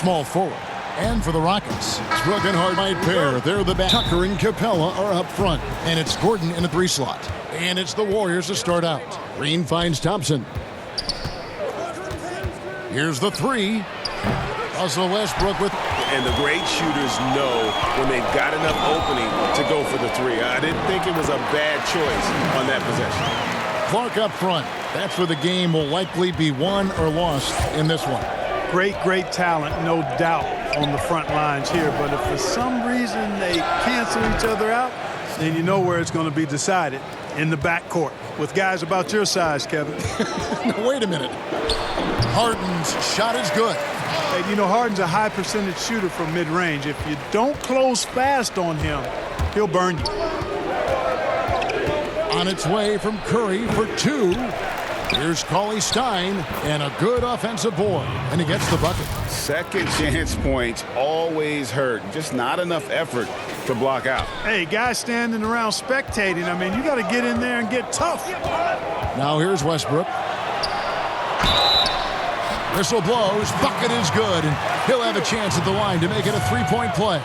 small forward. And for the Rockets, Westbrook and Harden might pair. They're the back. Tucker and Capella are up front. And it's Gordon in a 3 slot. And it's the Warriors to start out. Green finds Thompson. Here's the 3. Russell Westbrook with... And the great shooters know when they've got enough opening to go for the 3. I didn't think it was a bad choice on that possession. Clark up front. That's where the game will likely be won or lost in this one. Great talent, no doubt, on the front lines here. But if for some reason they cancel each other out, then you know where it's going to be decided, in the backcourt with guys about your size, Kevin. Wait a minute. Harden's shot is good. Hey, you know, Harden's a high percentage shooter from mid-range. If you don't close fast on him, he'll burn you. On its way from Curry for 2. Here's Cauley Stein, and a good offensive board, and he gets the bucket. Second chance points always hurt. Just not enough effort to block out. Hey, guys standing around spectating, I mean, you got to get in there and get tough. Now here's Westbrook. Whistle blows, bucket is good, and he'll have a chance at the line to make it a 3-point play.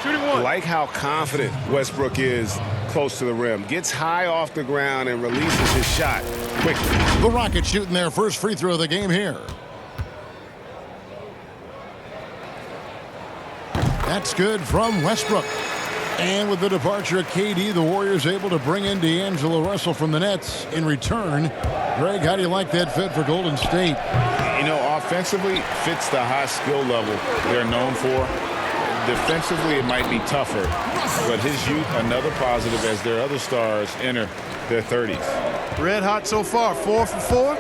Shooting one. Like how confident Westbrook is close to the rim. Gets high off the ground and releases his shot quickly. The Rockets shooting their first free throw of the game here. That's good from Westbrook. And with the departure of KD, the Warriors able to bring in D'Angelo Russell from the Nets in return. Greg, how do you like that fit for Golden State? You know, offensively, fits the high skill level they're known for. Defensively, it might be tougher, but his youth, another positive as their other stars enter their 30s. Red hot so far, 4 for 4.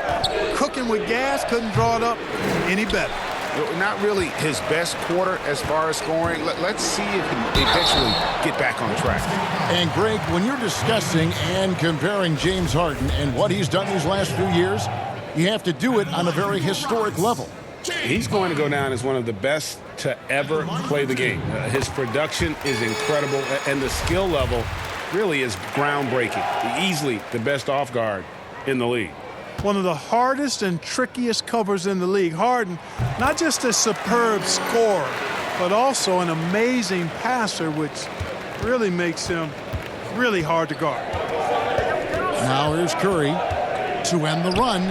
Cooking with gas, couldn't draw it up any better. Not really his best quarter as far as scoring. Let's see if he can eventually get back on track. And Greg, when you're discussing and comparing James Harden and what he's done these last few years, you have to do it on a very historic level. He's going to go down as one of the best to ever play the game. His production is incredible, and the skill level really is groundbreaking. Easily the best off guard in the league. One of the hardest and trickiest covers in the league. Harden, not just a superb scorer, but also an amazing passer, which really makes him really hard to guard. Now here's Curry to end the run.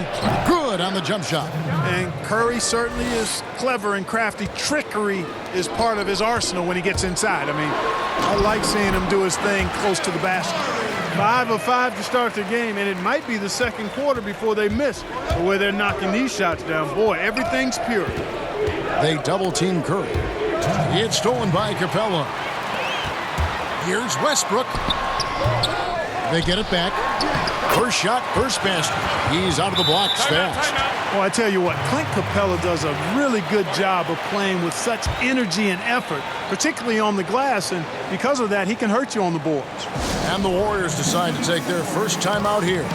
Good on the jump shot. And Curry certainly is clever and crafty. Trickery is part of his arsenal when he gets inside. I mean, I like seeing him do his thing close to the basket. 5 of 5 to start the game, and it might be the second quarter before they miss the way they're knocking these shots down. Boy, everything's pure. They double-team Curry. It's stolen by Capella. Here's Westbrook. They get it back. First shot, first basket. He's out of the blocks fast. Well, I tell you what, Clint Capella does a really good job of playing with such energy and effort, particularly on the glass, and because of that, he can hurt you on the boards. And the Warriors decide to take their first time out here.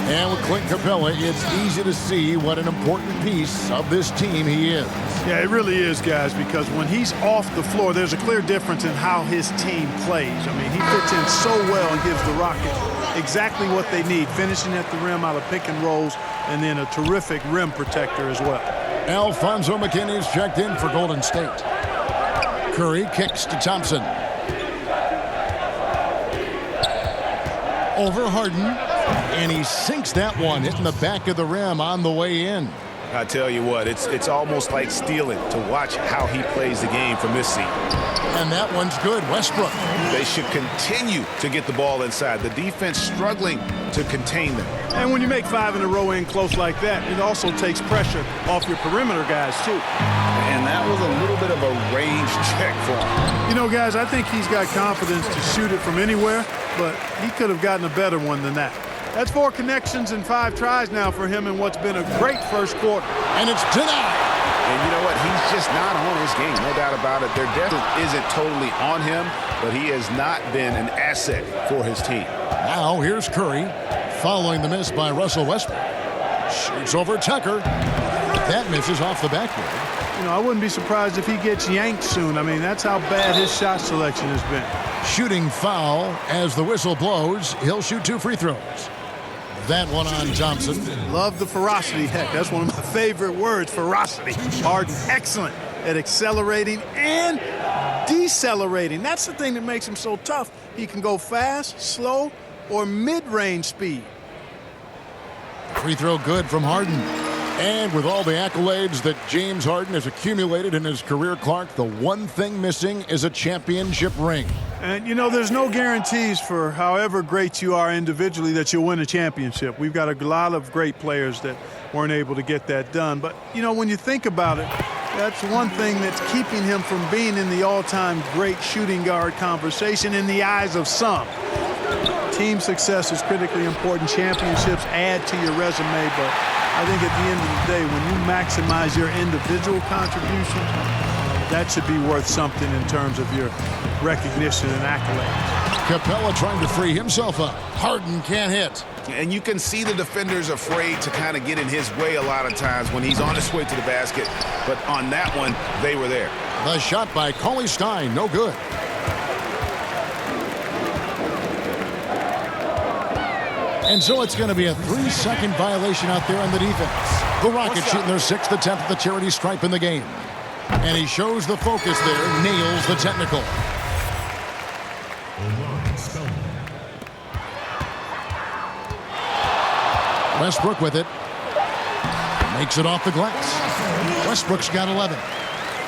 And with Clint Capella, it's easy to see what an important piece of this team he is. Yeah, it really is, guys, because when he's off the floor, there's a clear difference in how his team plays. I mean, he fits in so well and gives the Rockets exactly what they need, finishing at the rim out of pick and rolls, and then a terrific rim protector as well. Alfonso McKinney's checked in for Golden State. Curry kicks to Thompson. Over Harden, and he sinks that one, hitting the back of the rim on the way in. I tell you what, it's almost like stealing to watch how he plays the game from this seat. And that one's good. Westbrook. They should continue to get the ball inside. The defense struggling to contain them. And when you make 5 in a row in close like that, it also takes pressure off your perimeter guys, too. And that was a little bit of a range check for him. You know, guys, I think he's got confidence to shoot it from anywhere, but he could have gotten a better one than that. That's 4 connections and 5 tries now for him in what's been a great first quarter. And it's denied. And you know what? He's just not on his game. No doubt about it. Their depth isn't totally on him, but he has not been an asset for his team. Now here's Curry following the miss by Russell Westbrook. Shoots over Tucker. That misses off the backboard. You know, I wouldn't be surprised if he gets yanked soon. I mean, that's how bad his shot selection has been. Shooting foul as the whistle blows. He'll shoot 2 free throws. That one on Thompson. Love the ferocity. Heck, that's one of my favorite words, ferocity. Harden, excellent at accelerating and decelerating. That's the thing that makes him so tough. He can go fast, slow, or mid-range speed. Free throw good from Harden. And with all the accolades that James Harden has accumulated in his career, Clark, the one thing missing is a championship ring. And, you know, there's no guarantees for however great you are individually that you'll win a championship. We've got a lot of great players that weren't able to get that done. But, you know, when you think about it, that's one thing that's keeping him from being in the all-time great shooting guard conversation in the eyes of some. Team success is critically important. Championships add to your resume, but I think at the end of the day, when you maximize your individual contribution, that should be worth something in terms of your recognition and accolades. Capella trying to free himself up. Harden can't hit. And you can see the defenders afraid to kind of get in his way a lot of times when he's on his way to the basket. But on that one, they were there. The shot by Cauley-Stein, no good. And so it's going to be a 3-second violation out there on the defense. The Rockets shooting their 6th attempt at the charity stripe in the game. And he shows the focus there, nails the technical. Westbrook with it. Makes it off the glass. Westbrook's got 11.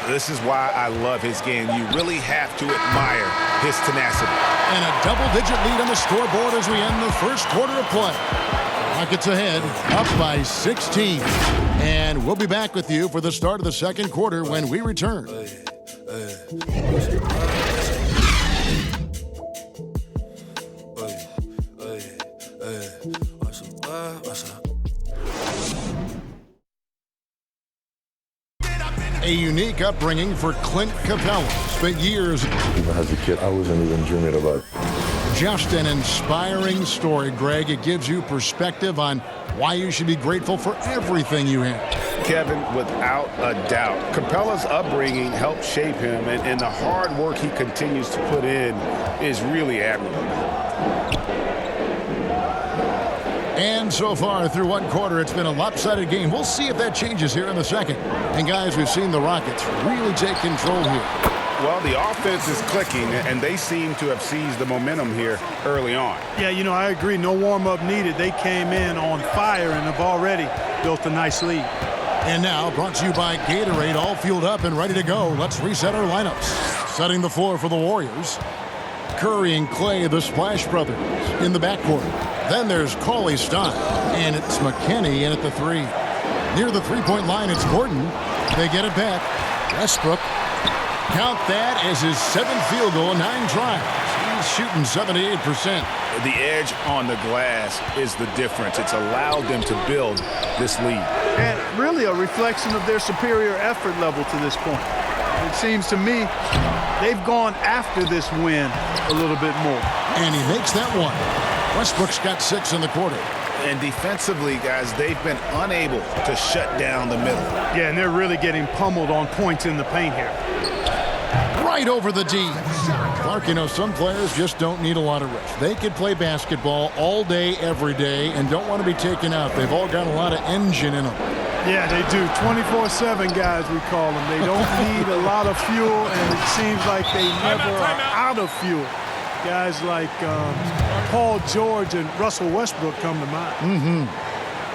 This is why I love his game. You really have to admire his tenacity. And a double-digit lead on the scoreboard as we end the first quarter of play. Rockets ahead, up by 16. And we'll be back with you for the start of the second quarter when we return. A unique upbringing for Clint Capella. Spent years. Even as a kid, I wasn't even dreaming about it. Just an inspiring story, Greg. It gives you perspective on why you should be grateful for everything you have. Kevin, without a doubt, Capella's upbringing helped shape him, and the hard work he continues to put in is really admirable. And so far through one quarter, it's been a lopsided game. We'll see if that changes here in the second. And guys, we've seen the Rockets really take control here. Well, the offense is clicking, and they seem to have seized the momentum here early on. Yeah, you know, I agree. No warm-up needed. They came in on fire and have already built a nice lead. And now, brought to you by Gatorade, all fueled up and ready to go. Let's reset our lineups. Setting the floor for the Warriors. Curry and Clay, the Splash Brothers, in the backcourt. Then there's Cauley-Stein, and it's McKinney in at the 3. Near the three-point line, it's Gordon. They get it back. Westbrook. Count that as his 7th field goal in 9 tries. He's shooting 78%. The edge on the glass is the difference. It's allowed them to build this lead. And really a reflection of their superior effort level to this point. It seems to me they've gone after this win a little bit more. And he makes that one. Westbrook's got 6 in the quarter. And defensively, guys, they've been unable to shut down the middle. Yeah, and they're really getting pummeled on points in the paint here. Right over the D. Clark, you know, some players just don't need a lot of rest. They could play basketball all day, every day, and don't want to be taken out. They've all got a lot of engine in them. Yeah, they do. 24/7 guys, we call them. They don't need a lot of fuel, and it seems like they never are out of fuel. Guys like Paul George and Russell Westbrook come to mind.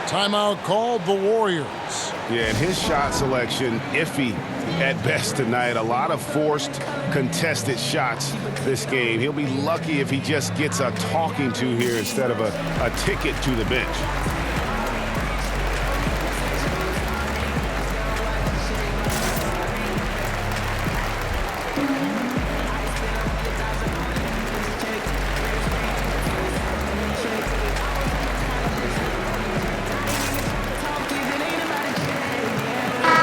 Timeout called the Warriors. Yeah, and his shot selection, iffy at best tonight. A lot of forced, contested shots this game. He'll be lucky if he just gets a talking to here instead of a ticket to the bench.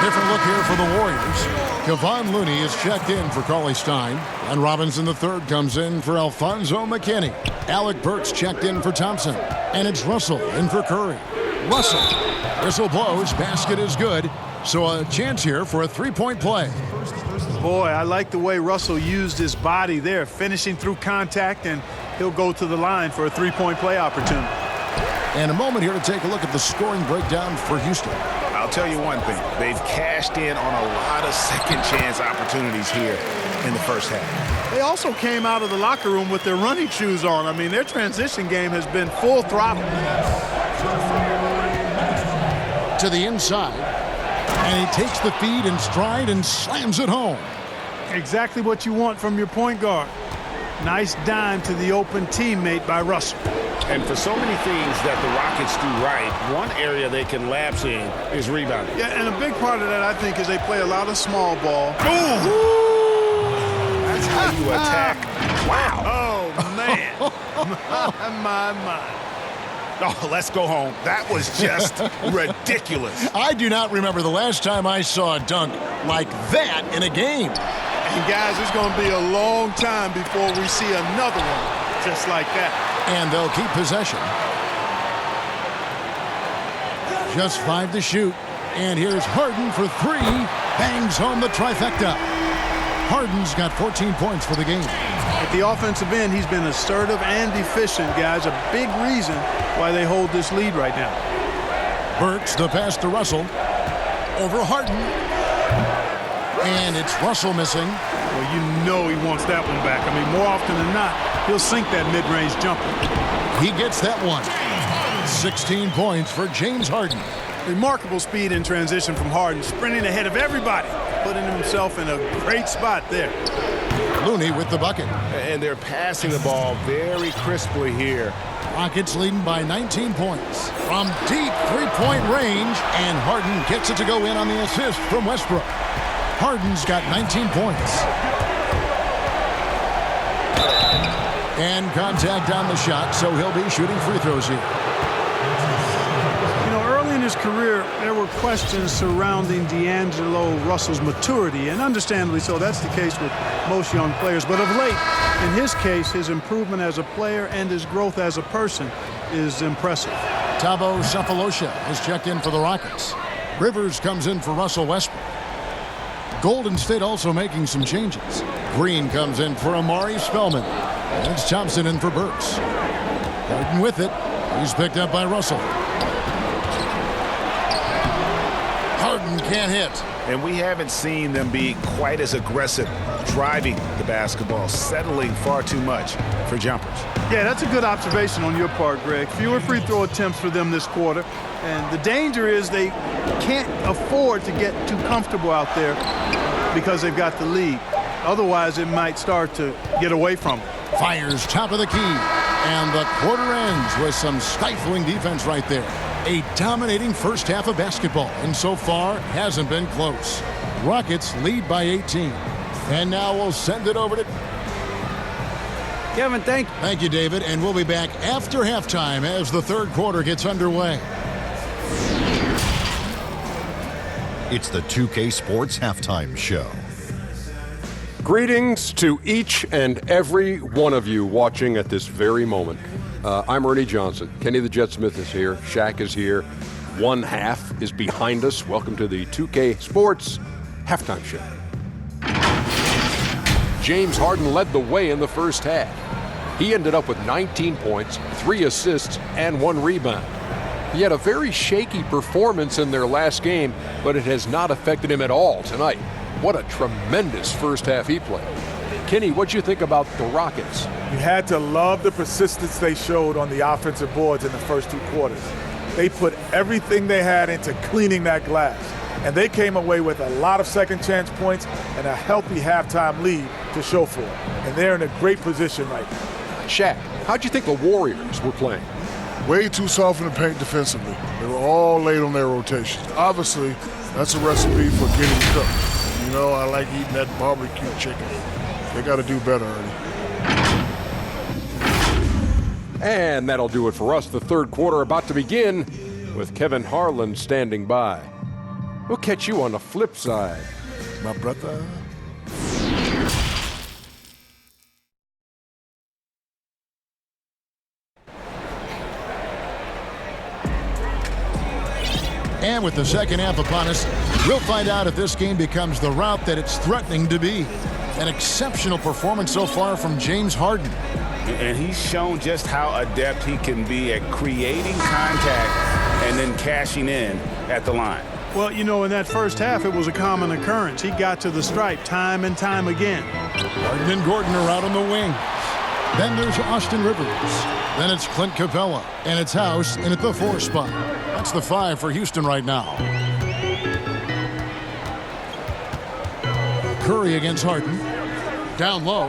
Different look here for the Warriors. Kevon Looney is checked in for Cauley-Stein. And Robinson III comes in for Alfonso McKinney. Alec Burks checked in for Thompson. And it's Russell in for Curry. Russell. Whistle blows. Basket is good. So a chance here for a three-point play. Boy, I like the way Russell used his body there, finishing through contact, and he'll go to the line for a three-point play opportunity. And a moment here to take a look at the scoring breakdown for Houston. I'll tell you one thing. They've cashed in on a lot of second-chance opportunities here in the first half. They also came out of the locker room with their running shoes on. I mean, their transition game has been full throttle. To the inside, and he takes the feed in stride and slams it home. Exactly what you want from your point guard. Nice dime to the open teammate by Russell. And for so many things that the Rockets do right, one area they can lapse in is rebounding. Yeah, and a big part of that, I think, is they play a lot of small ball. Ooh! That's how you attack. Wow. Oh, man. my. Oh, let's go home. That was just ridiculous. I do not remember the last time I saw a dunk like that in a game. And, guys, it's going to be a long time before we see another one just like that. And they'll keep possession. Just 5 to shoot. And here's Harden for 3. Bangs home the trifecta. Harden's got 14 points for the game. At the offensive end, he's been assertive and efficient, guys. A big reason why they hold this lead right now. Burks, the pass to Russell. Over Harden. And it's Russell missing. Well, you know he wants that one back. I mean, more often than not, he'll sink that mid-range jumper. He gets that one. 16 points for James Harden. Remarkable speed in transition from Harden, sprinting ahead of everybody, putting himself in a great spot there. Looney with the bucket. And they're passing the ball very crisply here. Rockets leading by 19 points. From deep three-point range, and Harden gets it to go in on the assist from Westbrook. Harden's got 19 points. And contact on the shot, so he'll be shooting free throws here. You know, early in his career, there were questions surrounding D'Angelo Russell's maturity, and understandably so. That's the case with most young players. But of late, in his case, his improvement as a player and his growth as a person is impressive. Thabo Sefolosha has checked in for the Rockets. Rivers comes in for Russell Westbrook. Golden State also making some changes. Green comes in for Amari Spellman. And it's Thompson in for Burks. Harden with it. He's picked up by Russell. Harden can't hit. And we haven't seen them be quite as aggressive driving the basketball, settling far too much for jumpers. Yeah, that's a good observation on your part, Greg. Fewer free throw attempts for them this quarter. And the danger is they can't afford to get too comfortable out there because they've got the lead. Otherwise, it might start to get away from them. Fires top of the key. And the quarter ends with some stifling defense right there. A dominating first half of basketball, and so far hasn't been close. Rockets lead by 18. And now we'll send it over to Kevin, thank you. Thank you, David, and we'll be back after halftime as the third quarter gets underway. It's the 2K Sports Halftime Show. Greetings to each and every one of you watching at this very moment. I'm Ernie Johnson. Kenny the Jet Smith is here. Shaq is here. One half is behind us. Welcome to the 2K Sports Halftime Show. James Harden led the way in the first half. He ended up with 19 points, 3 assists, and 1 rebound. He had a very shaky performance in their last game, but it has not affected him at all tonight. What a tremendous first half he played. Kenny, what'd you think about the Rockets? You had to love the persistence they showed on the offensive boards in the first 2 quarters. They put everything they had into cleaning that glass, and they came away with a lot of second chance points and a healthy halftime lead to show for it. And they're in a great position right now. Shaq, how'd you think the Warriors were playing? Way too soft in the paint defensively. They were all late on their rotations. Obviously, that's a recipe for getting cooked. You know, I like eating that barbecue chicken. They got to do better, Ernie. And that'll do it for us. The third quarter about to begin with Kevin Harlan standing by. We'll catch you on the flip side. My brother. And with the second half upon us, we'll find out if this game becomes the route that it's threatening to be. An exceptional performance so far from James Harden. And he's shown just how adept he can be at creating contact and then cashing in at the line. Well, you know, in that first half, it was a common occurrence. He got to the stripe time and time again. Harden and Gordon are out on the wing. Then there's Austin Rivers. Then it's Clint Capella. And it's House in at the 4 spot. That's the 5 for Houston right now. Curry against Harden. Down low.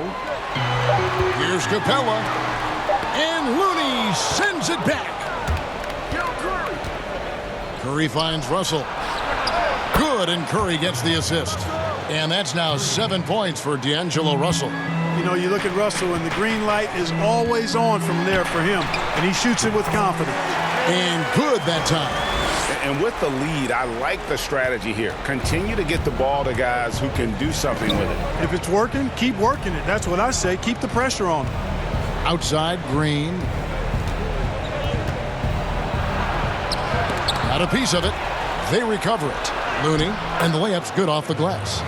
Here's Capella. And Looney sends it back. Curry finds Russell. Good, and Curry gets the assist. And that's now 7 points for D'Angelo Russell. You know, you look at Russell, and the green light is always on from there for him. And he shoots it with confidence. And good that time. And with the lead, I like the strategy here. Continue to get the ball to guys who can do something with it. If it's working, keep working it. That's what I say. Keep the pressure on him. Outside, Green. Got a piece of it. They recover it. Looney, and the layup's good off the glass.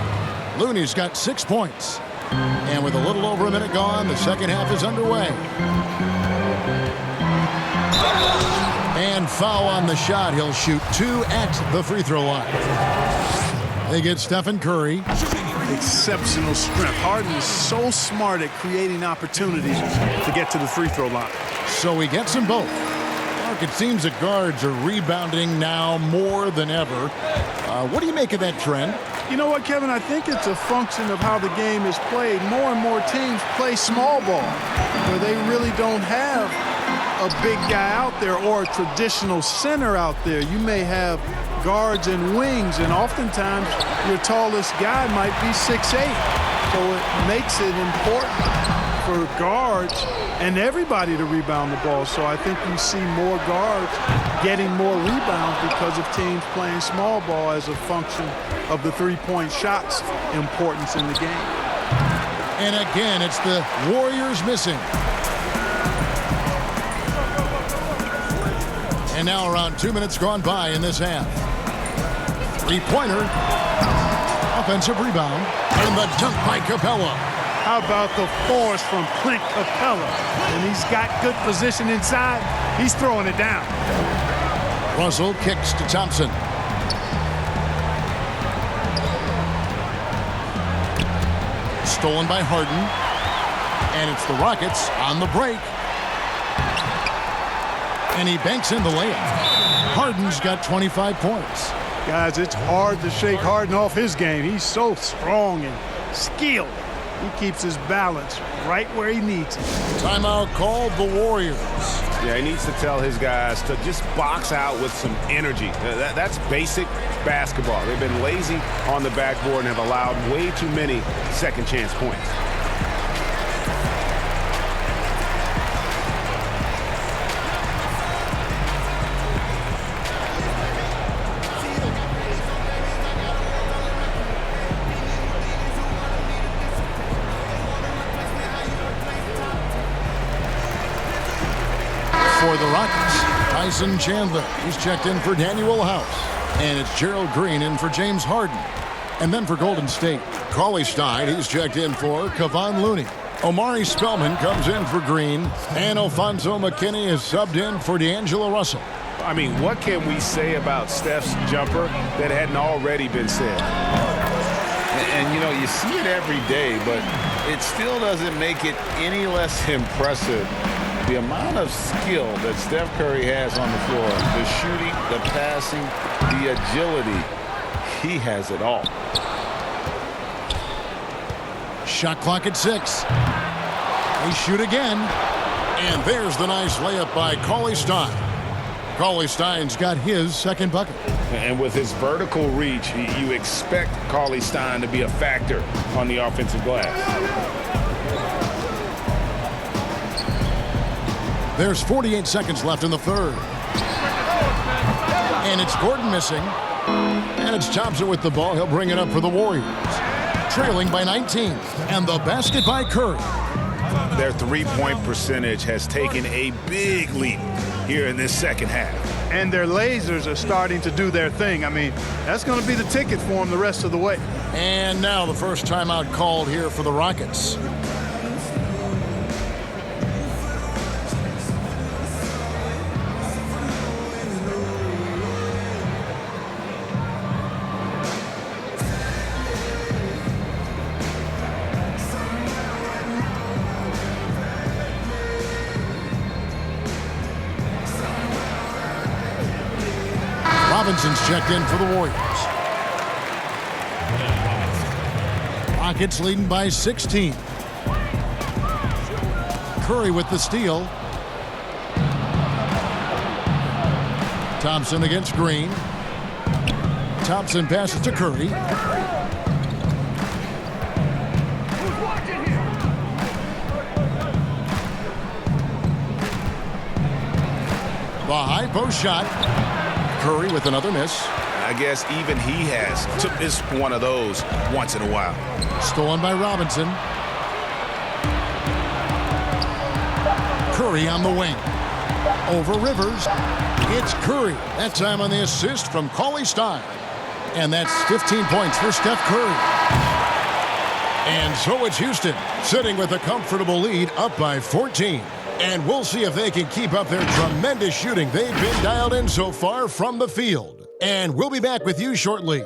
Looney's got 6 points. And with a little over a minute gone, the second half is underway. And foul on the shot. He'll shoot 2 at the free throw line. They get Stephen Curry. Exceptional strength. Harden is so smart at creating opportunities to get to the free throw line. So he gets them both. Mark, it seems that guards are rebounding now more than ever. What do you make of that trend? You know what, Kevin? I think it's a function of how the game is played. More and more teams play small ball, where they really don't have a big guy out there or a traditional center out there. You may have guards and wings, and oftentimes your tallest guy might be 6'8". So it makes it important for guards and everybody to rebound the ball. So I think you see more guards getting more rebounds because of teams playing small ball as a function of the three-point shot's importance in the game. And again, it's the Warriors missing. And now around 2 minutes gone by in this half. Three-pointer. Offensive rebound. And the dunk by Capella. How about the force from Clint Capella? And he's got good position inside. He's throwing it down. Russell kicks to Thompson. Stolen by Harden. And it's the Rockets on the break. And he banks in the layup. Harden's got 25 points. Guys, it's hard to shake Harden off his game. He's so strong and skilled. He keeps his balance right where he needs it. Timeout called the Warriors. Yeah, he needs to tell his guys to just box out with some energy. That's basic basketball. They've been lazy on the backboard and have allowed way too many second chance points. For the Rockets, Tyson Chandler. He's checked in for Daniel House. And it's Gerald Green in for James Harden. And then for Golden State, Cauley Stein. He's checked in for Kevon Looney. Omari Spellman comes in for Green. And Alfonso McKinney is subbed in for D'Angelo Russell. I mean, what can we say about Steph's jumper that hadn't already been said? And you know, you see it every day, but it still doesn't make it any less impressive. The amount of skill that Steph Curry has on the floor, the shooting, the passing, the agility, he has it all. Shot clock at 6. They shoot again. And there's the nice layup by Cauley Stein. Cauley Stein's got his second bucket. And with his vertical reach, you expect Cauley Stein to be a factor on the offensive glass. There's 48 seconds left in the third. And it's Gordon missing. And it's Thompson with the ball. He'll bring it up for the Warriors. Trailing by 19. And the basket by Curry. Their three-point percentage has taken a big leap here in this second half. And their lasers are starting to do their thing. I mean, that's going to be the ticket for them the rest of the way. And now the first timeout called here for the Rockets. Robinson's checked in for the Warriors. Rockets leading by 16. Curry with the steal. Thompson against Green. Thompson passes to Curry. The high post shot. Curry with another miss. I guess even he has to miss one of those once in a while. Stolen by Robinson. Curry on the wing. Over Rivers. It's Curry. That time on the assist from Cauley Stein. And that's 15 points for Steph Curry. And so it's Houston sitting with a comfortable lead up by 14. And we'll see if they can keep up their tremendous shooting they've been dialed in so far from the field. And we'll be back with you shortly.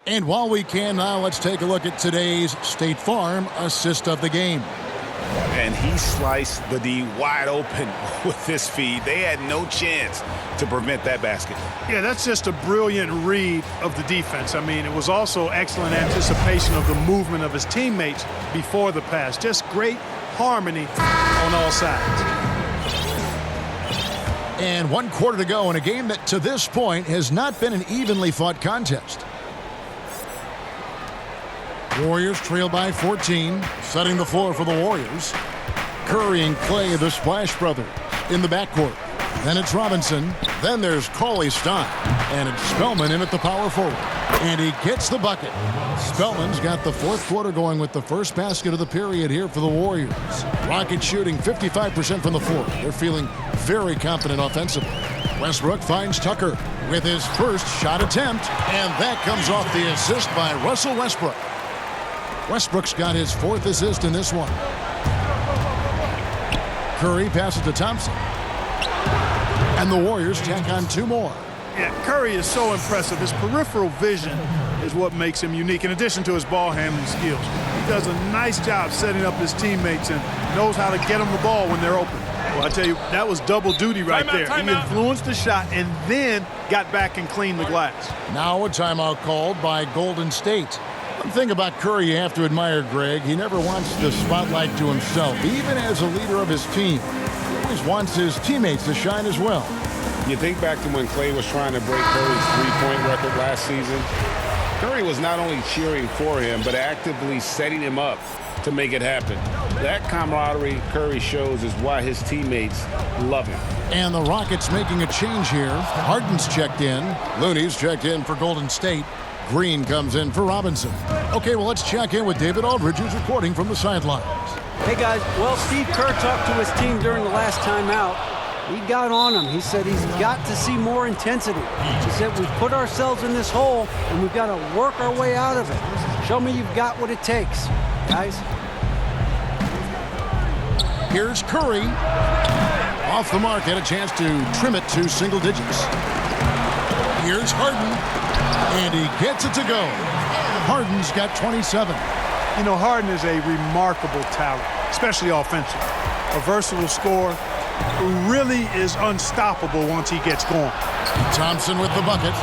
And while we can now, let's take a look at today's State Farm assist of the game. And he sliced the D wide open with this feed. They had no chance to prevent that basket. Yeah, that's just a brilliant read of the defense. I mean, it was also excellent anticipation of the movement of his teammates before the pass. Just great harmony on all sides. And 1 quarter to go in a game that to this point has not been an evenly fought contest. Warriors trail by 14, setting the floor for the Warriors. Curry and Clay, the Splash Brothers, in the backcourt. Then it's Robinson. Then there's Cauley Stein. And it's Spellman in at the power forward. And he gets the bucket. Spellman's got the fourth quarter going with the first basket of the period here for the Warriors. Rockets shooting 55% from the floor. They're feeling very confident offensively. Westbrook finds Tucker with his first shot attempt. And that comes off the assist by Russell Westbrook. Westbrook's got his fourth assist in this one. Curry passes to Thompson. And the Warriors tack on 2 more. Yeah, Curry is so impressive. His peripheral vision is what makes him unique, in addition to his ball handling skills. He does a nice job setting up his teammates and knows how to get them the ball when they're open. Well, I tell you, that was double duty right there. He influenced the shot and then got back and cleaned the glass. Now a timeout called by Golden State. One thing about Curry you have to admire, Greg, he never wants the spotlight to himself, even as a leader of his team. He always wants his teammates to shine as well. You think back to when Clay was trying to break Curry's three-point record last season. Curry was not only cheering for him, but actively setting him up to make it happen. That camaraderie Curry shows is why his teammates love him. And the Rockets making a change here. Harden's checked in. Looney's checked in for Golden State. Green comes in for Robinson. Okay, well, let's check in with David Aldridge, who's reporting from the sidelines. Hey, guys. Well, Steve Kerr talked to his team during the last timeout. He got on him. He said he's got to see more intensity. He said we've put ourselves in this hole, and we've got to work our way out of it. Show me you've got what it takes, guys. Here's Curry. Off the mark, had a chance to trim it to single digits. Here's Harden. And he gets it to go. Harden's got 27. You know, Harden is a remarkable talent, especially offensive. A versatile scorer who really is unstoppable once he gets going. Thompson with the bucket.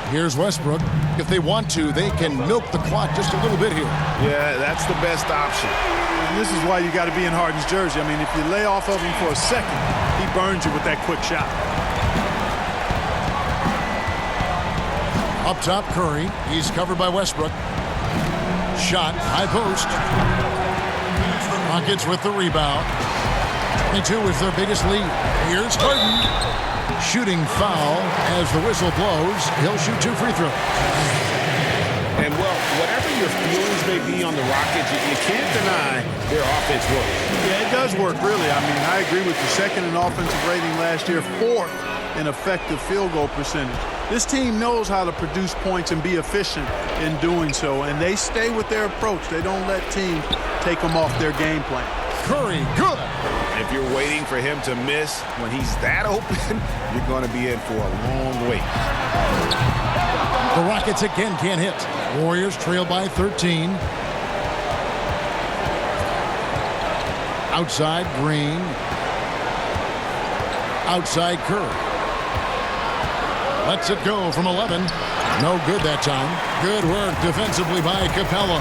Here's Westbrook. If they want to, they can milk the clock just a little bit here. Yeah, that's the best option. And this is why you got to be in Harden's jersey. I mean, if you lay off of him for a second, he burns you with that quick shot. Up top, Curry. He's covered by Westbrook. Shot, high post. Rockets with the rebound. 22 is their biggest lead. Here's Harden. Shooting foul as the whistle blows. He'll shoot 2 free throws. And, well, whatever your feelings may be on the Rockets, you can't deny their offense works. Yeah, it does work, really. I mean, I agree with you. Second in offensive rating last year, 4th in effective field goal percentage. This team knows how to produce points and be efficient in doing so, and they stay with their approach. They don't let teams take them off their game plan. Curry, good. If you're waiting for him to miss when he's that open, you're going to be in for a long wait. The Rockets again can't hit. Warriors trail by 13. Outside Green. Outside Curry. Lets it go from 11. No good that time. Good work defensively by Capella.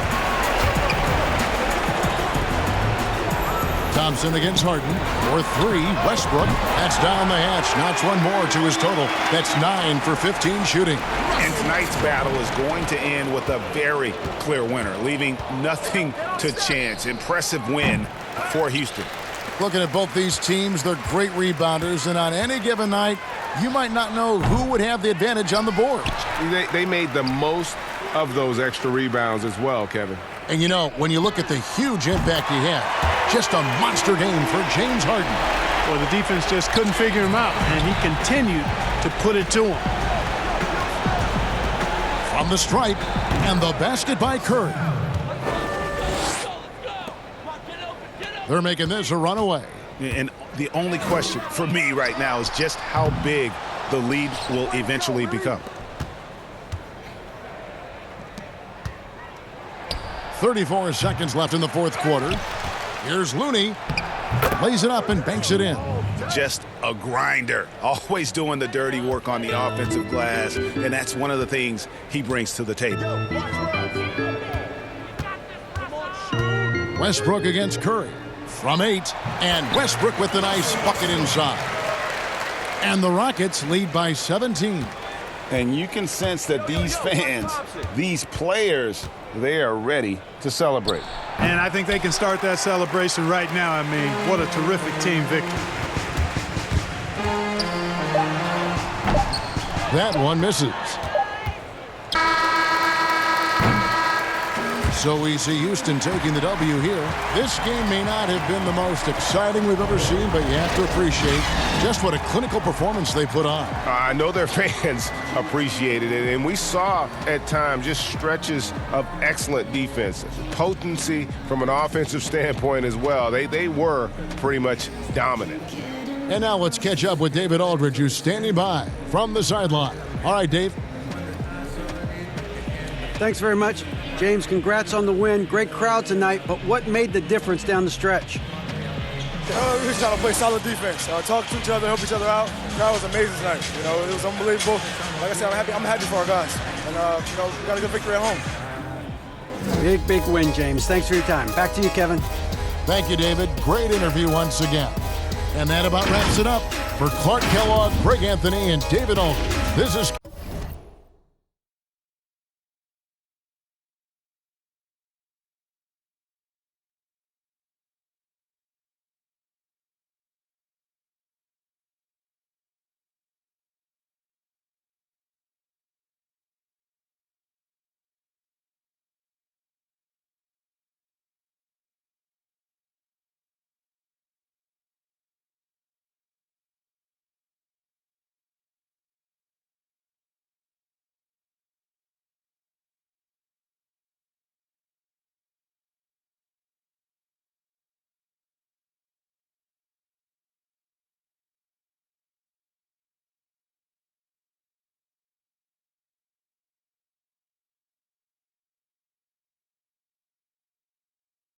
Thompson against Harden. For 3, Westbrook. That's down the hatch. Knocks one more to his total. That's 9 for 15 shooting. And tonight's battle is going to end with a very clear winner, leaving nothing to chance. Impressive win for Houston. Looking at both these teams, they're great rebounders, and on any given night, you might not know who would have the advantage on the board. They made the most of those extra rebounds as well, Kevin. And you know, when you look at the huge impact he had, just a monster game for James Harden. Well, the defense just couldn't figure him out, and he continued to put it to him. From the stripe, and the basket by Curry. They're making this a runaway. And the only question for me right now is just how big the lead will eventually become. 34 seconds left in the fourth quarter. Here's Looney. Lays it up and banks it in. Just a grinder. Always doing the dirty work on the offensive glass. And that's one of the things he brings to the table. Westbrook against Curry. From 8. And Westbrook with the nice bucket inside. And the Rockets lead by 17. And you can sense that these fans, these players, they are ready to celebrate. And I think they can start that celebration right now. I mean, what a terrific team victory. That one misses. So we see Houston taking the W here. This game may not have been the most exciting we've ever seen, but you have to appreciate just what a clinical performance they put on. I know their fans appreciated it, and we saw at times just stretches of excellent defense, potency from an offensive standpoint as well. They were pretty much dominant. And now let's catch up with David Aldridge, who's standing by from the sideline. All right, Dave. Thanks very much. James, congrats on the win. Great crowd tonight, but what made the difference down the stretch? We just trying to play solid defense. Talk to each other, help each other out. The crowd was amazing tonight. You know, it was unbelievable. Like I said, I'm happy for our guys. And, you know, we got a good victory at home. Big win, James. Thanks for your time. Back to you, Kevin. Thank you, David. Great interview once again. And that about wraps it up. For Clark Kellogg, Greg Anthony, and David Aldridge, this is